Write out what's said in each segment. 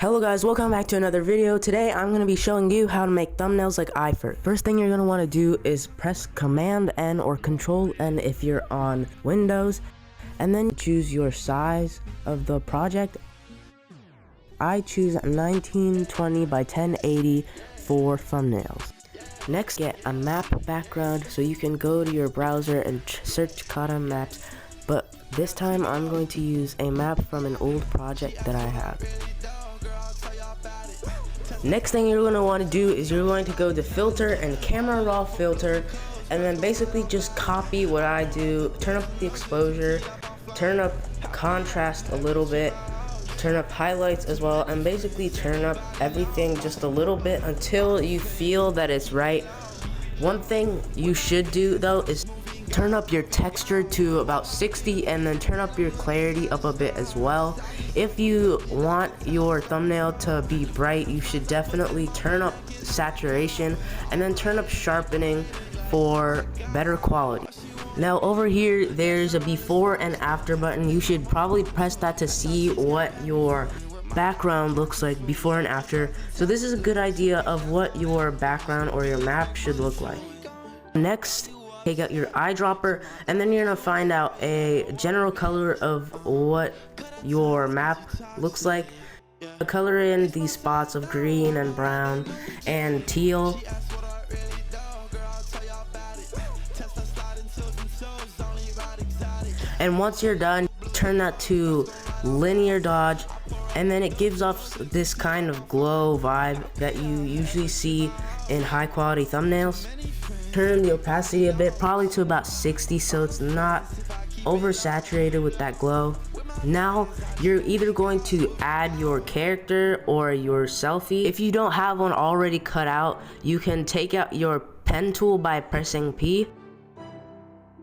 Hello guys, welcome back to another video. Today I'm going to be showing you how to make thumbnails like FERG. First thing you're going to want to do is press Command N or Control N if you're on Windows, and then choose your size of the project. I choose 1920 by 1080 for thumbnails. Next, get a map background so you can go to your browser and search Kata Maps, but this time I'm going to use a map from an old project that I have. Next thing you're going to want to do is you're going to go to filter and camera raw filter, and then basically just copy what I do. Turn up the exposure, turn up contrast a little bit, turn up highlights as well, and basically turn up everything just a little bit until you feel that it's right. One thing you should do though is turn up your texture to about 60 and then turn up your clarity up a bit as well. If you want your thumbnail to be bright, you should definitely turn up saturation and then turn up sharpening for better quality. Now over here there's a before and after button. You should probably press that to see what your background looks like before and after. So this is a good idea of what your background or your map should look like. Next, take out your eyedropper, and then you're gonna find out a general color of what your map looks like. Color in these spots of green and brown and teal. And once you're done, turn that to linear dodge, and then it gives off this kind of glow vibe that you usually see in high quality thumbnails. Turn the opacity a bit, probably to about 60, so it's not oversaturated with that glow. Now you're either going to add your character or your selfie. If you don't have one already cut out, you can take out your pen tool by pressing P.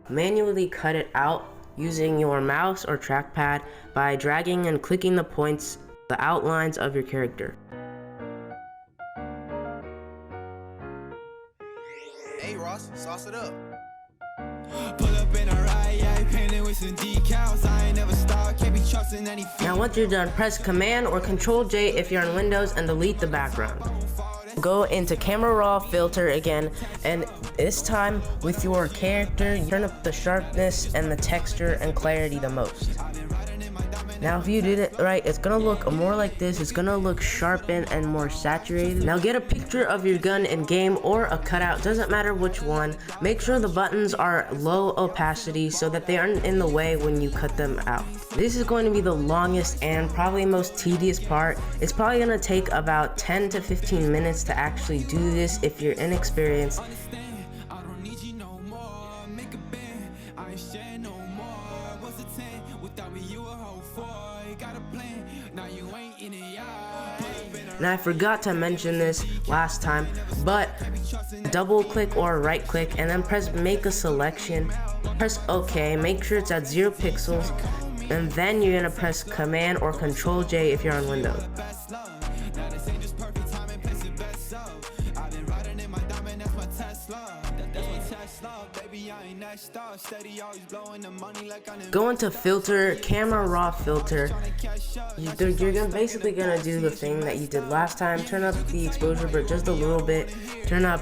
Manually cut it out using your mouse or trackpad by dragging and clicking the points, the outlines of your character. Hey Ross, sauce it up. Pull up in a ride, yeah, painted with some decals. I ain't never stop, can't be trusting any. Now once you're done, press Command or Control J if you're on Windows and delete the background. Go into camera raw filter again, and this time with your character, turn up the sharpness and the texture and clarity the most. Now if you did it right, it's gonna look more like this. It's gonna look sharpened and more saturated. Now get a picture of your gun in game or a cutout, doesn't matter which one. Make sure the buttons are low opacity so that they aren't in the way when you cut them out. This is going to be the longest and probably most tedious part. It's probably gonna take about 10 to 15 minutes to actually do this if you're inexperienced. Now I forgot to mention this last time, but double click or right click and then press make a selection, press OK, make sure it's at 0 pixels, and then you're gonna press Command or Control J if you're on Windows. Go into filter, camera raw filter. You're basically gonna do the thing that you did last time. Turn up the exposure but just a little bit. Turn up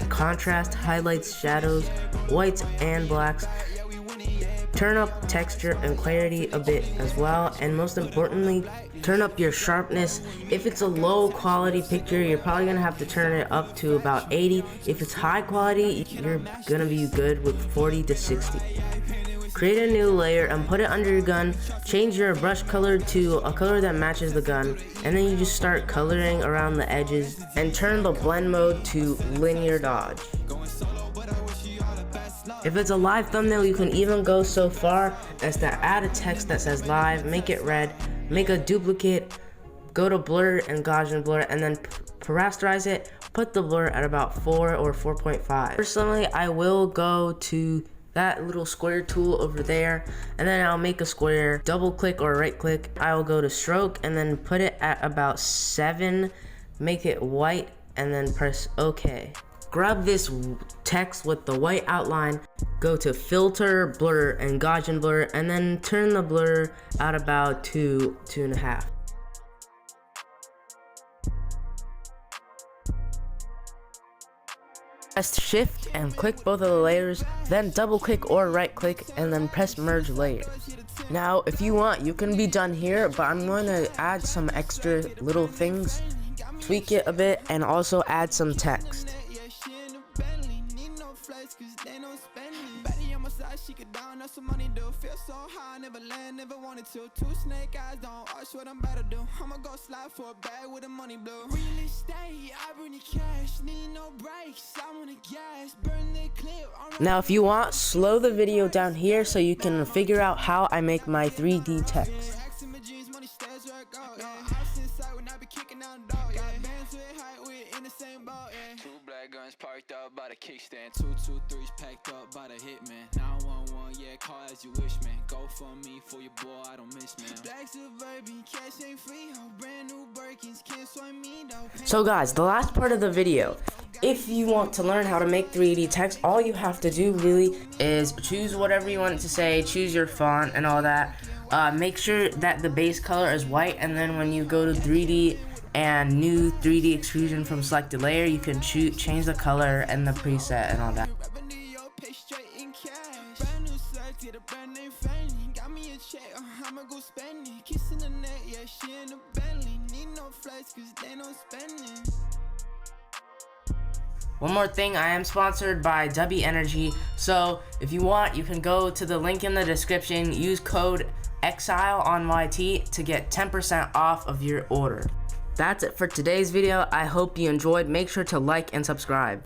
contrast, highlights, shadows, whites and blacks. Turn up texture and clarity a bit as well, and most importantly, turn up your sharpness. If it's a low quality picture, you're probably gonna have to turn it up to about 80. If it's high quality, you're gonna be good with 40 to 60. Create a new layer and put it under your gun. Change your brush color to a color that matches the gun, and then you just start coloring around the edges and turn the blend mode to linear dodge. If it's a live thumbnail, you can even go so far as to add a text that says live, make it red, make a duplicate, go to blur and Gaussian blur, and then rasterize it. Put the blur at about 4 or 4.5. Personally, I will go to that little square tool over there, and then I'll make a square, double click or right click. I'll go to stroke and then put it at about 7, make it white, and then press OK. Grab this text with the white outline, go to filter, blur, and Gaussian blur, and then turn the blur at about 2, 2.5. Press shift and click both of the layers, then double click or right click and then press merge layers. Now if you want, you can be done here, but I'm going to add some extra little things, tweak it a bit, and also add some text. She could down on some money, do feel so high, never land, never wanted to. Two snake eyes, don't watch what I'm about to do. I'ma go slide for a bag with the money blue. Real estate, I bring the cash, need no brakes, I wanna gas, burn the clip. Now if you want, slow the video down here so you can figure out how I make my 3D text. Two black guns parked up by the kickstand, 223s packed up by the hitman. 911, yeah, call as you wish, man. Go for me, for your boy, I don't miss, man. Black Suburban, cash ain't free, ho. Brand new Birkins, can't swipe me, though. So guys, the last part of the video, if you want to learn how to make 3D text, all you have to do really is choose whatever you want it to say, choose your font and all that. Make sure that the base color is white, and then when you go to 3D and new 3D extrusion from selected layer, you can change the color and the preset and all that. One more thing, I am sponsored by W Energy, so if you want, you can go to the link in the description, use code EXILE on YT to get 10% off of your order. That's it for today's video. I hope you enjoyed. Make sure to like and subscribe.